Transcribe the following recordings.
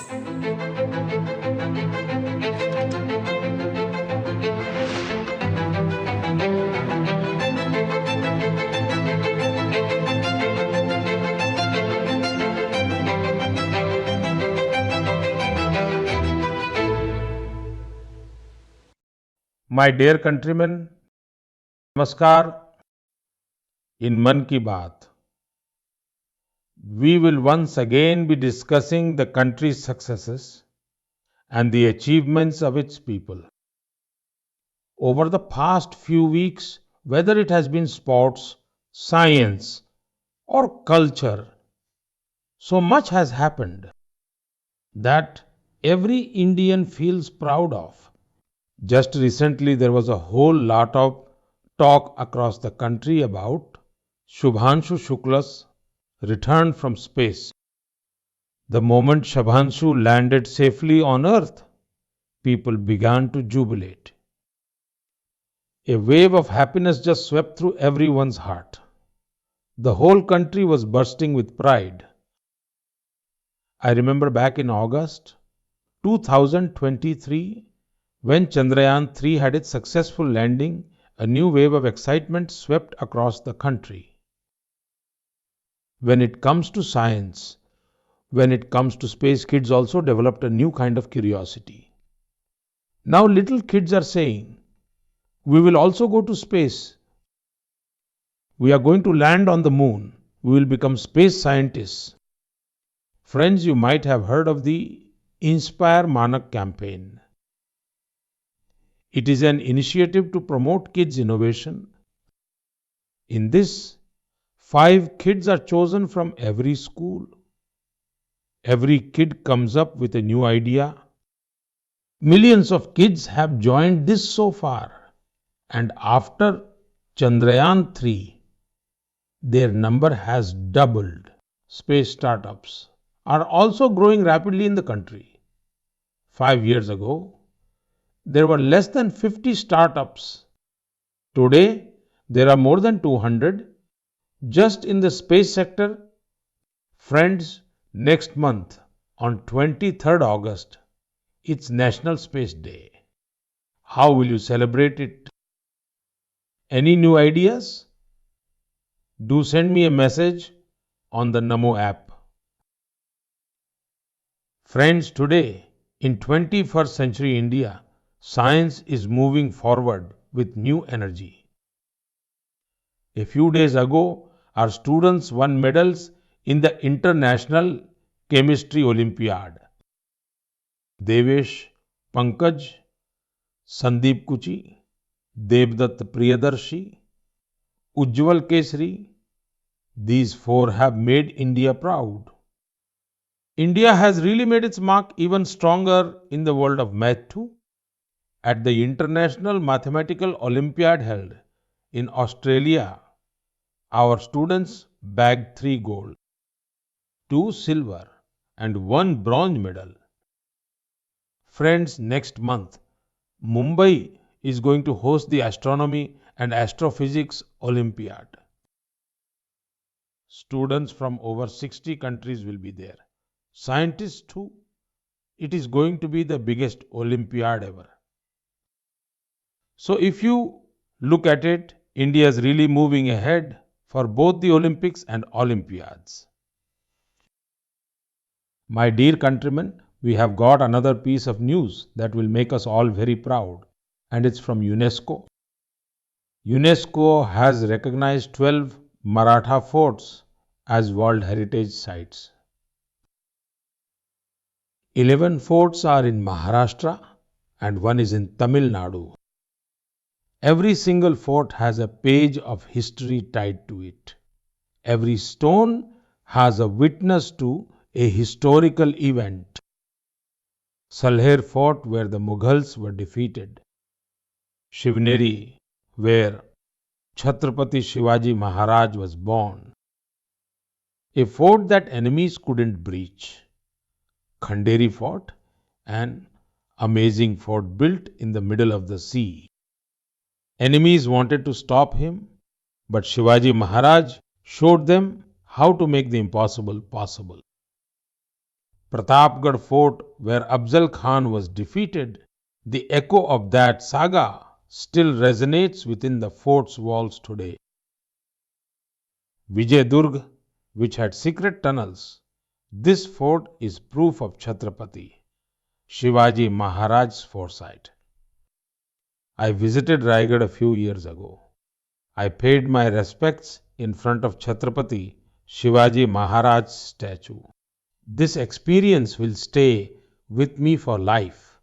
My dear countrymen, Namaskar. In Mann Ki Baat, we will once again be discussing the country's successes and the achievements of its people. Over the past few weeks, whether it has been sports, science, or culture, so much has happened that every Indian feels proud of. Just recently, there was a whole lot of talk across the country about Shubhanshu Shukla's return from space. The moment Shubhanshu landed safely on Earth, people began to jubilate. A wave of happiness just swept through everyone's heart. The whole country was bursting with pride. I remember back in August 2023, when Chandrayaan 3 had its successful landing, a new wave of excitement swept across the country. When it comes to science, when it comes to space, kids also developed a new kind of curiosity. Now little kids are saying, we will also go to space. We are going to land on the moon. We will become space scientists. Friends, you might have heard of the Inspire Manak campaign. It is an initiative to promote kids' innovation. In this, 5 kids are chosen from every school. Every kid comes up with a new idea. Millions of kids have joined this so far. And after Chandrayaan 3, their number has doubled. Space startups are also growing rapidly in the country. 5 years ago, there were less than 50 startups. Today, there are more than 200 just in the space sector. Friends, next month on 23rd August, it's National Space Day. How will you celebrate it? Any new ideas? Do send me a message on the Namo app. Friends, today in 21st century India, science is moving forward with new energy. A few days ago, our students won medals in the International Chemistry Olympiad. Devesh Pankaj, Sandeep Kuchi, Devdutt Priyadarshi, Ujjwal Kesari, these 4 have made India proud. India has really made its mark even stronger in the world of math too. At the International Mathematical Olympiad held in Australia, our students bagged 3 gold, 2 silver, and 1 bronze medal. Friends, next month, Mumbai is going to host the Astronomy and Astrophysics Olympiad. Students from over 60 countries will be there. Scientists too. It is going to be the biggest Olympiad ever. So if you look at it, India is really moving ahead for both the Olympics and Olympiads. My dear countrymen, we have got another piece of news that will make us all very proud, and it's from UNESCO. UNESCO has recognized 12 Maratha forts as World Heritage Sites. 11 forts are in Maharashtra and 1 is in Tamil Nadu. Every single fort has a page of history tied to it. Every stone has a witness to a historical event. Salher Fort, where the Mughals were defeated. Shivneri, where Chhatrapati Shivaji Maharaj was born. A fort that enemies couldn't breach. Khanderi Fort, an amazing fort built in the middle of the sea. Enemies wanted to stop him, but Shivaji Maharaj showed them how to make the impossible possible. Pratapgarh Fort, where Afzal Khan was defeated, the echo of that saga still resonates within the fort's walls today. Vijayadurg, which had secret tunnels, this fort is proof of Chhatrapati Shivaji Maharaj's foresight. I visited Raigad a few years ago. I paid my respects in front of Chhatrapati Shivaji Maharaj's statue. This experience will stay with me for life.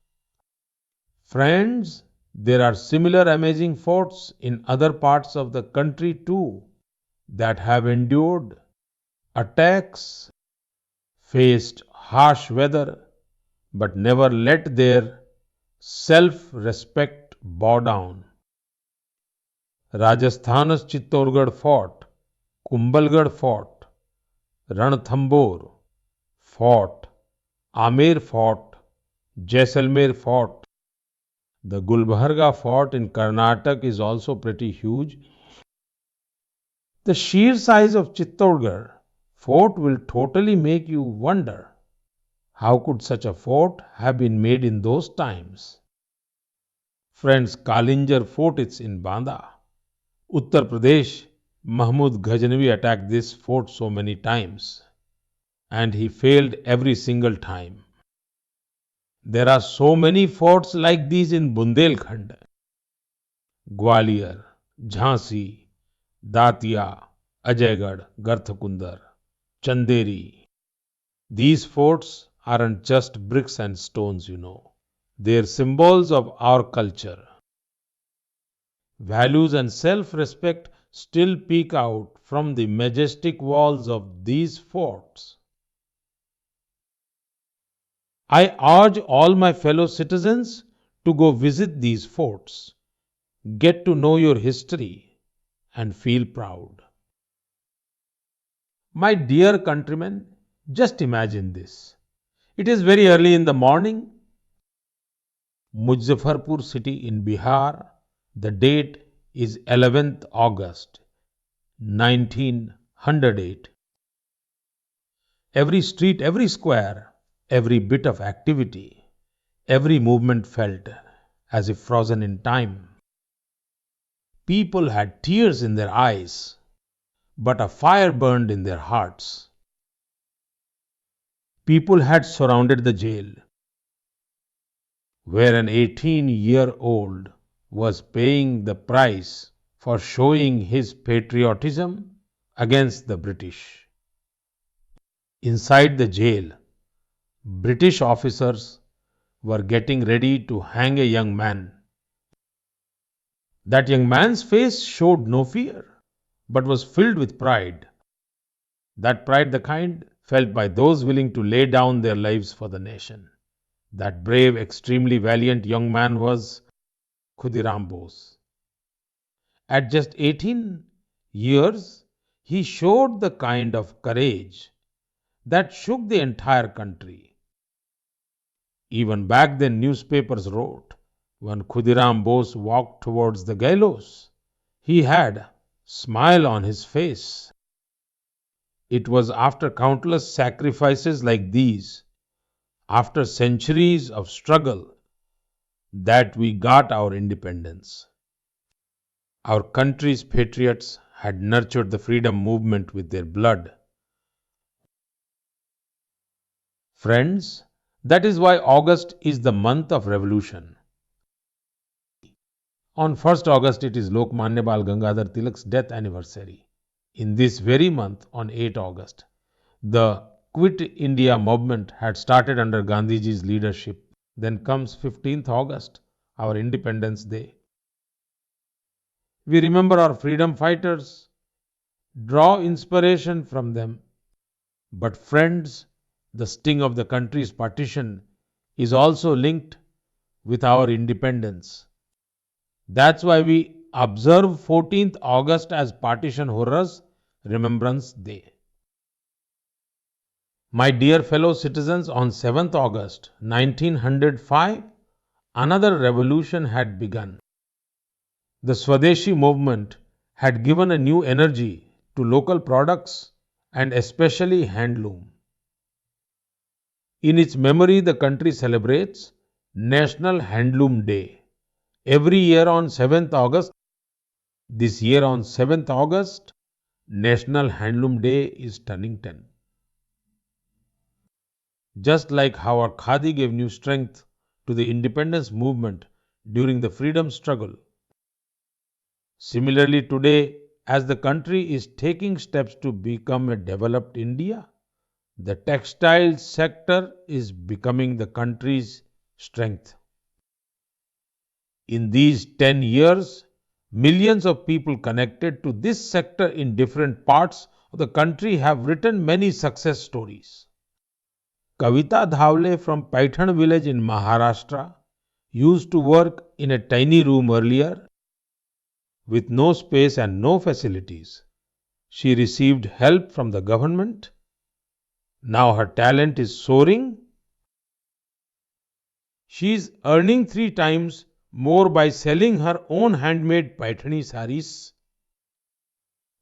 Friends, there are similar amazing forts in other parts of the country too that have endured attacks, faced harsh weather, but never let their self respect bow down. Rajasthan's Chittorgarh Fort, Kumbhalgarh Fort, Ranthambore Fort, Amer Fort, Jaisalmer Fort. The Gulbarga Fort in Karnataka is also pretty huge. The sheer size of Chittorgarh Fort will totally make you wonder how could such a fort have been made in those times? Friends, Kalinjar Fort is in Banda, Uttar Pradesh. Mahmud Ghaznavi attacked this fort so many times, and he failed every single time. There are so many forts like these in Bundelkhand, Gwalior, Jhansi, Datia, Ajaygarh, Garthakundar, Chanderi. These forts aren't just bricks and stones, you know. They're symbols of our culture. Values and self respect still peek out from the majestic walls of these forts. I urge all my fellow citizens to go visit these forts, get to know your history, and feel proud. My dear countrymen, just imagine this. It is very early in the morning. Muzaffarpur city in Bihar. The date is 11th August 1908. Every street, every square, every bit of activity, every movement felt as if frozen in time. People had tears in their eyes, but a fire burned in their hearts. People had surrounded the jail, where an 18-year-old was paying the price for showing his patriotism against the British. Inside the jail, British officers were getting ready to hang a young man. That young man's face showed no fear, but was filled with pride. That pride, the kind felt by those willing to lay down their lives for the nation. That brave, extremely valiant young man was Khudiram Bose. At just 18 years, he showed the kind of courage that shook the entire country. Even back then, newspapers wrote, when Khudiram Bose walked towards the gallows, he had a smile on his face. It was after countless sacrifices like these, after centuries of struggle, that we got our independence. Our country's patriots had nurtured the freedom movement with their blood. Friends, that is why August is the month of revolution. On 1st August, it is Lokmanya Bal Gangadhar Tilak's death anniversary. In this very month, on 8 August, the Quit India movement had started under Gandhiji's leadership. Then comes 15th August, our Independence Day. We remember our freedom fighters, draw inspiration from them. But friends, the sting of the country's partition is also linked with our independence. That's why we observe 14th August as Partition Horrors Remembrance Day. My dear fellow citizens, on 7th August 1905, another revolution had begun. The Swadeshi movement had given a new energy to local products and especially handloom. In its memory, the country celebrates National Handloom Day. Every year on 7th August, this year on 7th August, National Handloom Day is turning 10. Just like how our khadi gave new strength to the independence movement during the freedom struggle, similarly today, as the country is taking steps to become a developed India, the textile sector is becoming the country's strength. In these 10 years, millions of people connected to this sector in different parts of the country have written many success stories. Kavita Dhavle from Paithan village in Maharashtra used to work in a tiny room earlier with no space and no facilities. She received help from the government. Now her talent is soaring. She is earning 3 times more by selling her own handmade Paithani saris.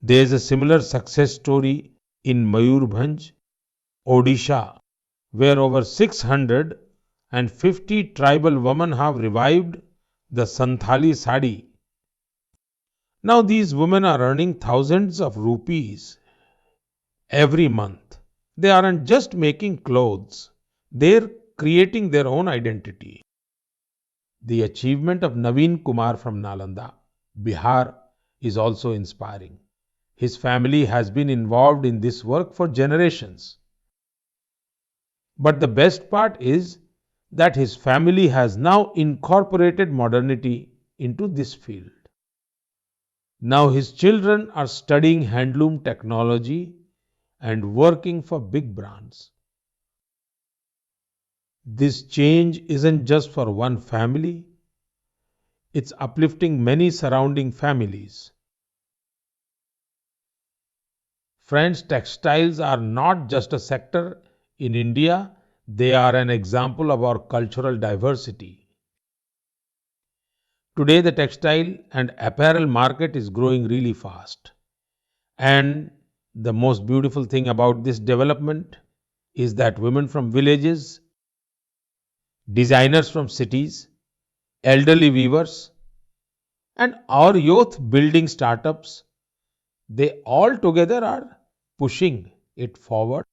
There is a similar success story in Mayurbhanj, Odisha, where over 650 tribal women have revived the Santhali sari. Now these women are earning thousands of rupees every month. They aren't just making clothes, they're creating their own identity. The achievement of Naveen Kumar from Nalanda, Bihar, is also inspiring. His family has been involved in this work for generations. But the best part is that his family has now incorporated modernity into this field. Now his children are studying handloom technology and working for big brands. This change isn't just for one family, it's uplifting many surrounding families. Friends, textiles are not just a sector in India, they are an example of our cultural diversity. Today, the textile and apparel market is growing really fast. And the most beautiful thing about this development is that women from villages, designers from cities, elderly weavers, and our youth building startups, they all together are pushing it forward.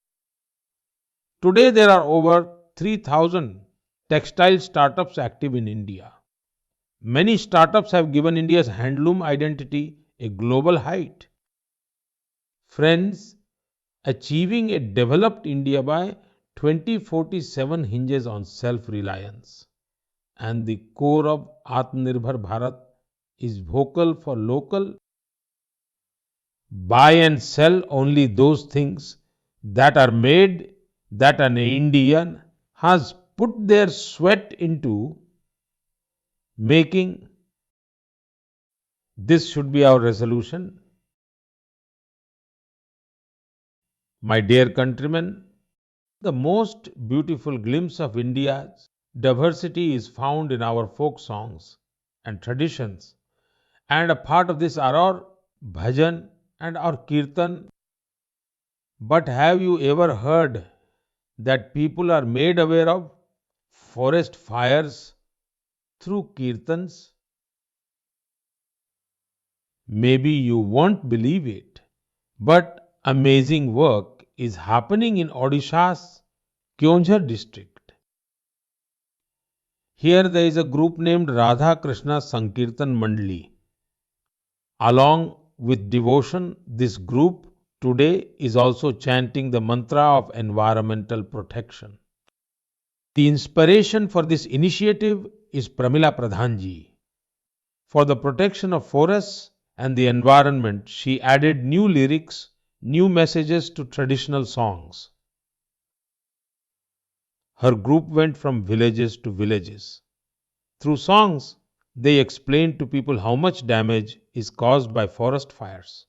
Today, there are over 3,000 textile startups active in India. Many startups have given India's handloom identity a global height. Friends, achieving a developed India by 2047 hinges on self-reliance. And the core of Atmanirbhar Bharat is vocal for local. Buy and sell only those things that are made that an Indian has put their sweat into making. This should be our resolution. My dear countrymen, the most beautiful glimpse of India's diversity is found in our folk songs and traditions. And a part of this are our bhajan and our kirtan. But have you ever heard that people are made aware of forest fires through kirtans? Maybe you won't believe it, but amazing work is happening in Odisha's Kyonjhar district. Here there is a group named Radha Krishna Sankirtan Mandali. Along with devotion, this group today is also chanting the mantra of environmental protection. The inspiration for this initiative is Pramila Pradhanji. For the protection of forests and the environment, she added new lyrics, new messages to traditional songs. Her group went from villages to villages. Through songs, they explained to people how much damage is caused by forest fires.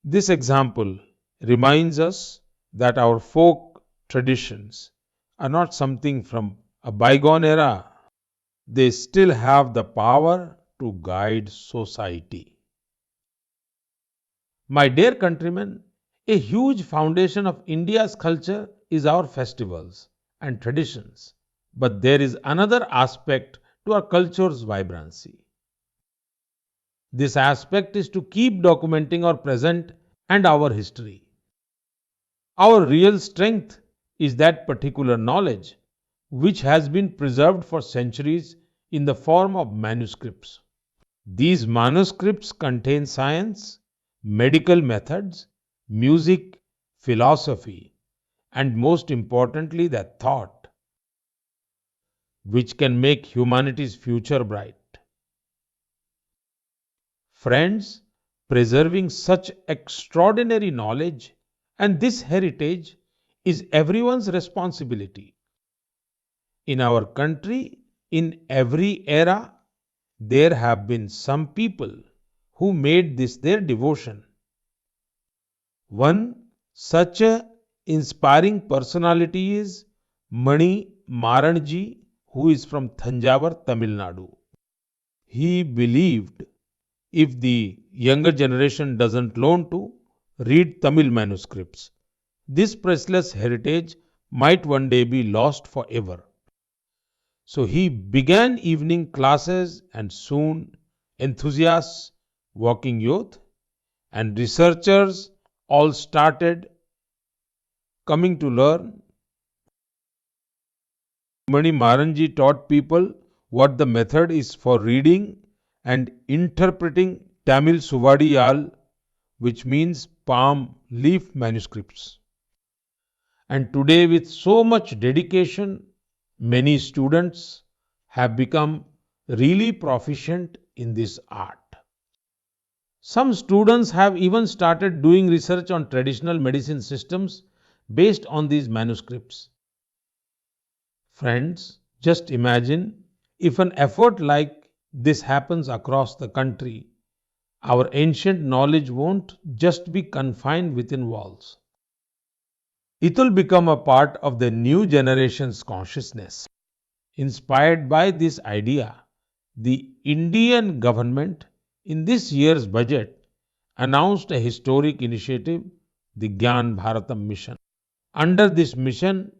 This example reminds us that our folk traditions are not something from a bygone era. They still have the power to guide society. My dear countrymen, a huge foundation of India's culture is our festivals and traditions, but there is another aspect to our culture's vibrancy. This aspect is to keep documenting our present and our history. Our real strength is that particular knowledge, which has been preserved for centuries in the form of manuscripts. These manuscripts contain science, medical methods, music, philosophy, and most importantly, that thought, which can make humanity's future bright. Friends, preserving such extraordinary knowledge and this heritage is everyone's responsibility. In our country, in every era, there have been some people who made this their devotion. One such a inspiring personality is Mani Maranji, who is from Thanjavur, Tamil Nadu. He believed if the younger generation doesn't learn to read Tamil manuscripts, this priceless heritage might one day be lost forever. So he began evening classes, and soon enthusiasts, working youth, and researchers all started coming to learn. Mani Maranji taught people what the method is for reading and interpreting Tamil Suvadiyal, which means palm leaf manuscripts. And today, with so much dedication, many students have become really proficient in this art. Some students have even started doing research on traditional medicine systems based on these manuscripts. Friends, just imagine if an effort like this happens across the country, our ancient knowledge won't just be confined within walls. It will become a part of the new generation's consciousness. Inspired by this idea, the Indian government in this year's budget announced a historic initiative, the Gyan Bharatam Mission. Under this mission,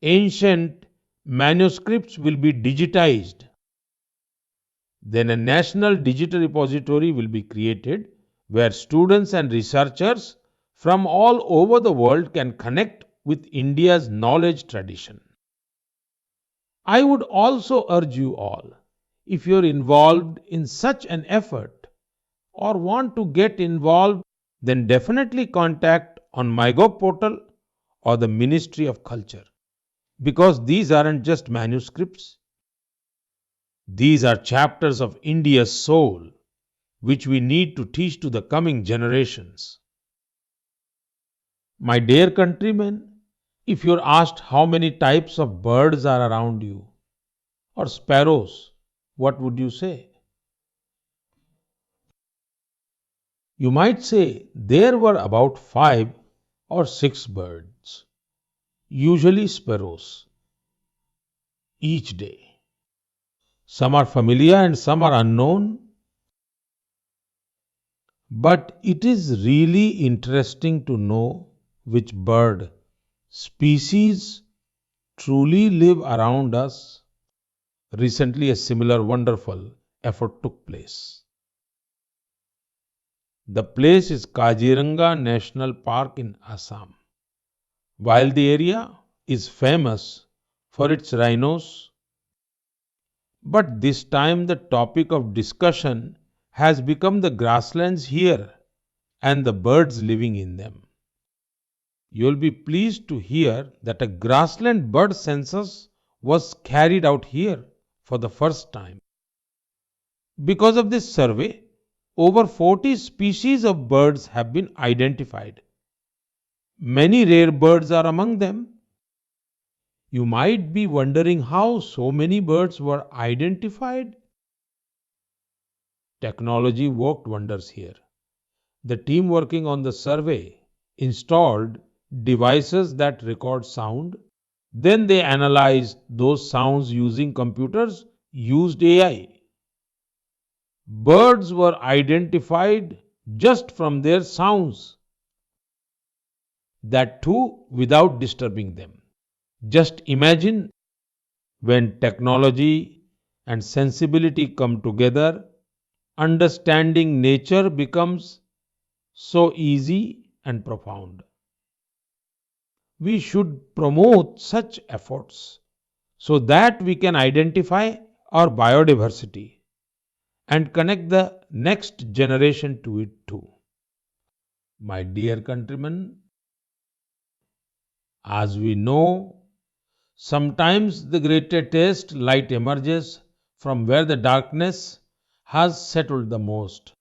ancient manuscripts will be digitized. Then a national digital repository will be created where students and researchers from all over the world can connect with India's knowledge tradition. I would also urge you all, if you're involved in such an effort or want to get involved, then definitely contact on MyGov portal or the Ministry of Culture. Because these aren't just manuscripts, these are chapters of India's soul, which we need to teach to the coming generations. My dear countrymen, if you're asked how many types of birds are around you, or sparrows, what would you say? You might say there were about 5 or 6 birds, usually sparrows, each day. Some are familiar and some are unknown. But it is really interesting to know which bird species truly live around us. Recently, a similar wonderful effort took place. The place is Kaziranga National Park in Assam. While the area is famous for its rhinos, but this time the topic of discussion has become the grasslands here and the birds living in them. You'll be pleased to hear that a grassland bird census was carried out here for the first time. Because of this survey, over 40 species of birds have been identified. Many rare birds are among them. You might be wondering how so many birds were identified. Technology worked wonders here. The team working on the survey installed devices that record sound. Then they analyzed those sounds using computers, used AI. Birds were identified just from their sounds. that too without disturbing them. Just imagine when technology and sensibility come together, understanding nature becomes so easy and profound. We should promote such efforts so that we can identify our biodiversity and connect the next generation to it too. My dear countrymen, as we know, sometimes the greatest light emerges from where the darkness has settled the most.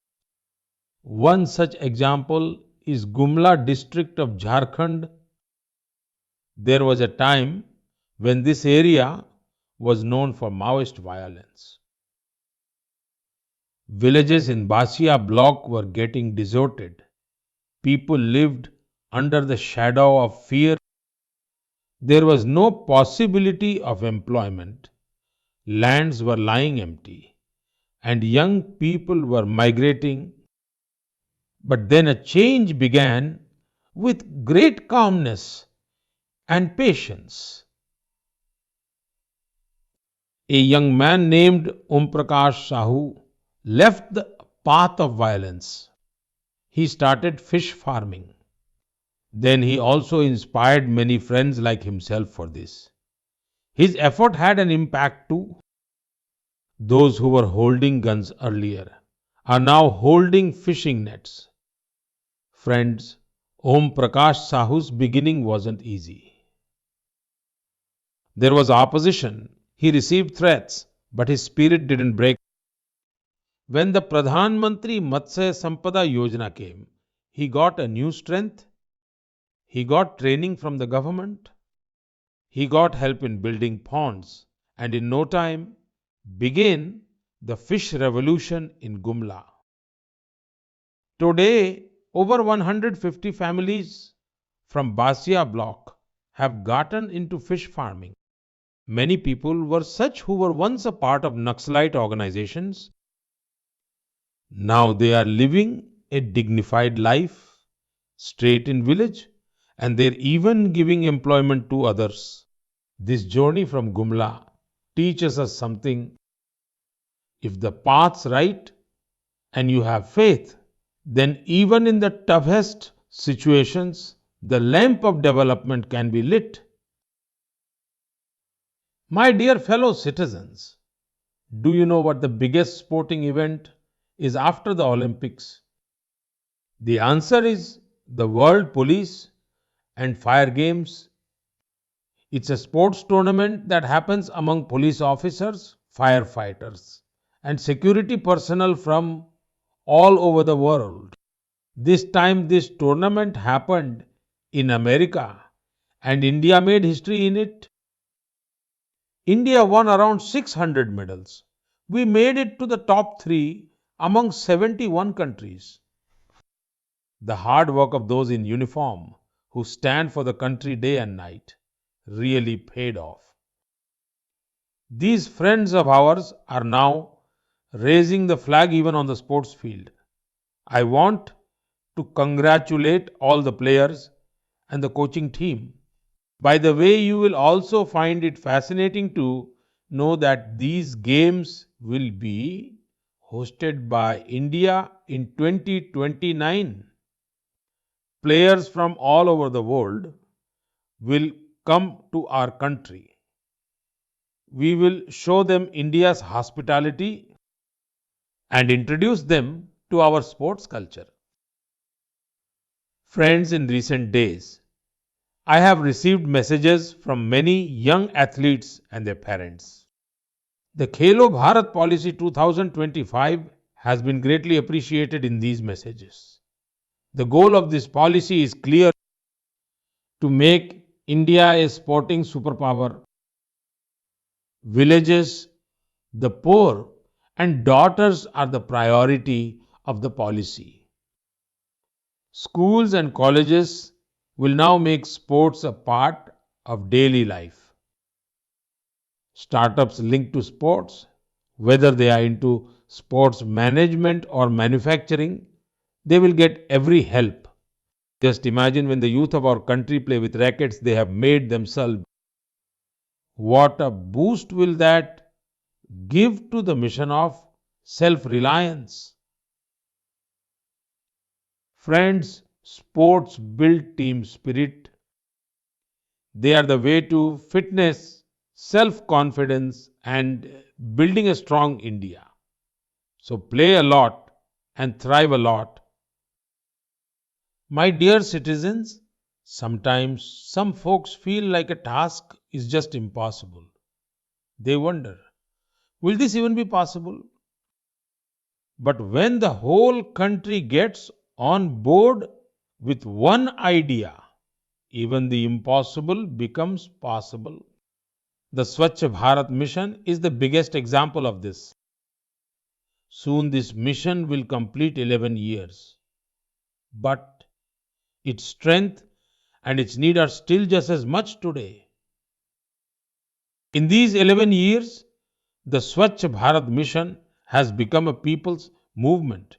One such example is Gumla district of Jharkhand. There was a time when this area was known for Maoist violence. Villages in Basia block were getting deserted. People lived under the shadow of fear. There was no possibility of employment. Lands were lying empty, and young people were migrating. But then a change began with great calmness and patience. A young man named Prakash Sahu left the path of violence. He started fish farming. Then he also inspired many friends like himself for this. His effort had an impact too. Those who were holding guns earlier are now holding fishing nets. Friends, Om Prakash Sahu's beginning wasn't easy. There was opposition. He received threats, but his spirit didn't break. When the Pradhan Mantri Matsya Sampada Yojana came, he got a new strength. He got training from the government. He got help in building ponds. And in no time, began the fish revolution in Gumla. Today, over 150 families from Basia block have gotten into fish farming. Many people were such who were once a part of Naxalite organizations. Now they are living a dignified life, straight in village, and they're even giving employment to others. This journey from Gumla teaches us something. If the path's right and you have faith, then even in the toughest situations, the lamp of development can be lit. My dear fellow citizens, do you know what the biggest sporting event is after the Olympics? The answer is the World Police and Fire Games. It's a sports tournament that happens among police officers, firefighters, and security personnel from all over the world. This time, this tournament happened in America, and India made history in it. India won around 600 medals. We made it to the top three among 71 countries. The hard work of those in uniform who stand for the country day and night really paid off. These friends of ours are now raising the flag even on the sports field. I want to congratulate all the players and the coaching team. By the way, you will also find it fascinating to know that these games will be hosted by India in 2029. Players from all over the world will come to our country. We will show them India's hospitality and introduce them to our sports culture. Friends, in recent days, I have received messages from many young athletes and their parents. The Khelo Bharat Policy 2025 has been greatly appreciated in these messages. The goal of this policy is clear: to make India a sporting superpower. Villages, the poor, and daughters are the priority of the policy. Schools and colleges will now make sports a part of daily life. Startups linked to sports, whether they are into sports management or manufacturing, they will get every help. Just imagine when the youth of our country play with rackets they have made themselves. What a boost will that give to the mission of self reliance? Friends, sports build team spirit. They are the way to fitness, self confidence, and building a strong India. So play a lot and thrive a lot. My dear citizens, sometimes some folks feel like a task is just impossible. They wonder, will this even be possible? But when the whole country gets on board with one idea, even the impossible becomes possible. The Swachh Bharat mission is the biggest example of this. Soon this mission will complete 11 years. But its strength and its need are still just as much today. In these 11 years, the Swachh Bharat mission has become a people's movement.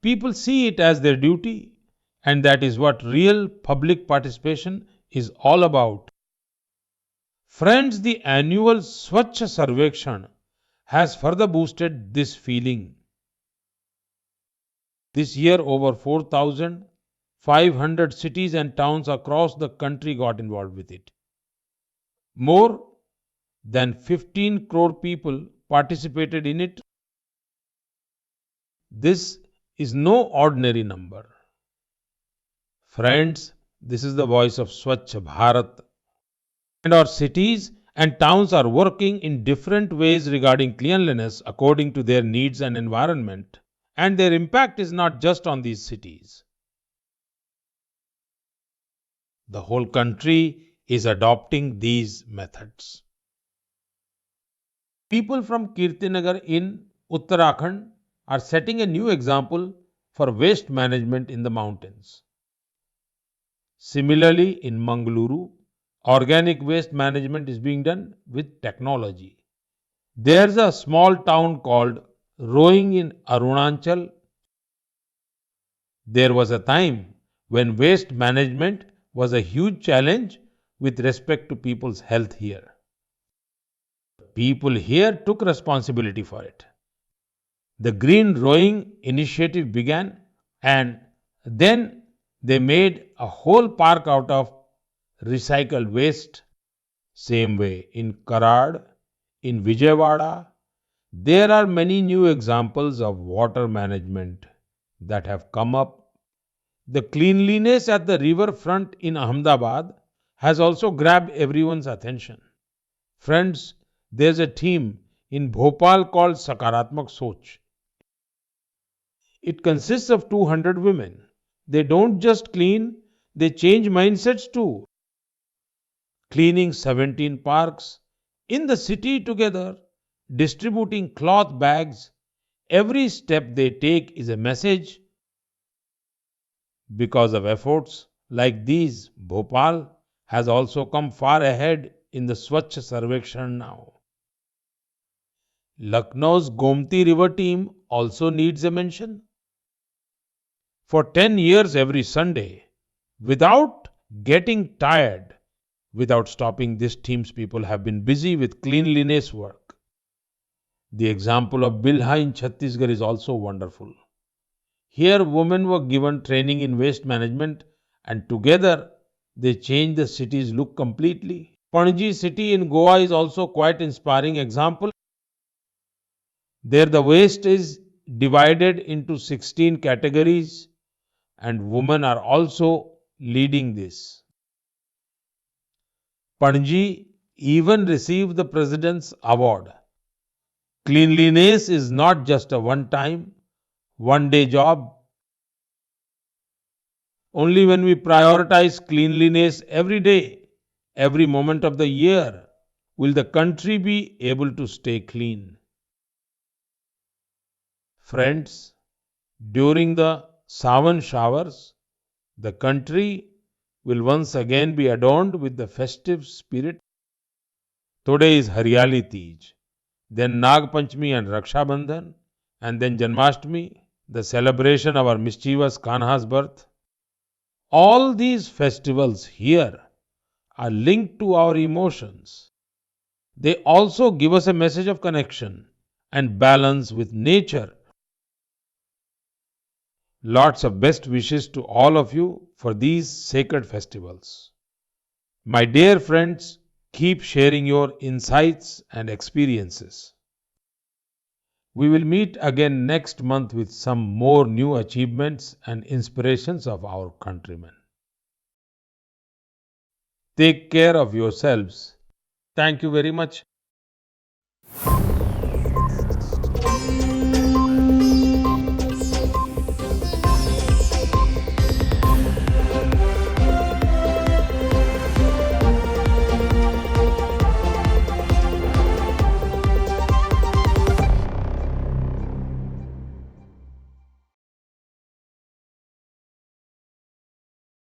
People see it as their duty, and that is what real public participation is all about. Friends, the annual Swachh Sarvekshan has further boosted this feeling. This year, over 4,500 cities and towns across the country got involved with it. More than 15 crore people participated in it. This is no ordinary number. Friends, this is the voice of Swachh Bharat. And our cities and towns are working in different ways regarding cleanliness according to their needs and environment. And their impact is not just on these cities. The whole country is adopting these methods. People from Kirtinagar in Uttarakhand are setting a new example for waste management in the mountains. Similarly, in Mangaluru, organic waste management is being done with technology. There's a small town called Roing in Arunachal. There was a time when waste management was a huge challenge with respect to people's health here. People here took responsibility for it. The Green Rowing initiative began, and then they made a whole park out of recycled waste. Same way in Karad, in Vijayawada, there are many new examples of water management that have come up. The cleanliness at the river front in Ahmedabad has also grabbed everyone's attention. Friends, there's a team in Bhopal called Sakaratmak Soch. It consists of 200 women. They don't just clean, they change mindsets too. Cleaning 17 parks in the city together, distributing cloth bags. Every step they take is a message. Because of efforts like these, Bhopal has also come far ahead in the Swachh Sarvekshan now. Lucknow's Gomti River team also needs a mention. For 10 years every Sunday, without getting tired, without stopping, this team's people have been busy with cleanliness work. The example of Bilha in Chhattisgarh is also wonderful. Here, women were given training in waste management, and together they changed the city's look completely. Panaji city in Goa is also quite inspiring example. There the waste is divided into 16 categories, and women are also leading this. Panaji even received the President's Award. Cleanliness is not just a one-time, one-day job. Only when we prioritize cleanliness every day, every moment of the year, will the country be able to stay clean. Friends, during the Sawan showers, the country will once again be adorned with the festive spirit. Today is Haryali Teej, then Nag Panchami and Raksha Bandhan, and then Janmashtami, the celebration of our mischievous Kanha's birth. All these festivals here are linked to our emotions. They also give us a message of connection and balance with nature. Lots of best wishes to all of you for these sacred festivals. My dear friends, keep sharing your insights and experiences. We will meet again next month with some more new achievements and inspirations of our countrymen. Take care of yourselves. Thank you very much.